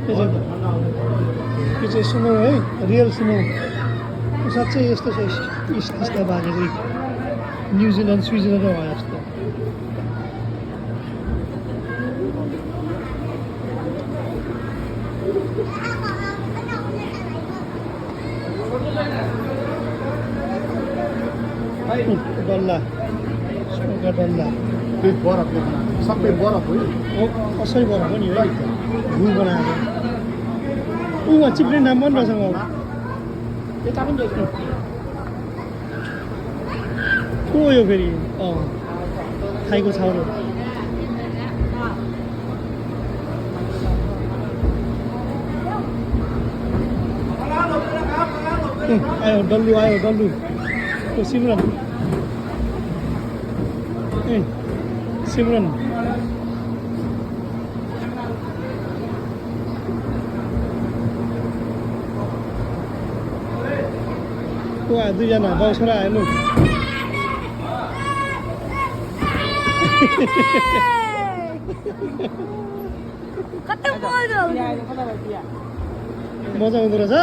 यो चाहिँ सुमो है रियल सुमो साँच्चै यस्तो छ स्थिति भागेको न्युजिल्यान्ड स्विजरल्यान्ड भयो जस्तो डल्ला डल्ला बरफ सबै बरफ हो असली बरफ हो नि है घुम बनाएको उमा चिप्ने नाम पनि रहेछ यता पनि देख्नु को यो फेरि खाइको छाउरो आयो डल्लु ओ सिमरन ए सिमरन को आयो दुईजना बाउ छोरा आयो लु मजा आउँदो रहेछ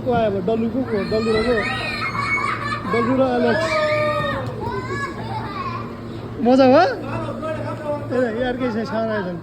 को आयो अब डल्लु को डल्लु र एलेक्स मजा भयो ए अर्कै छ सानो आइछन्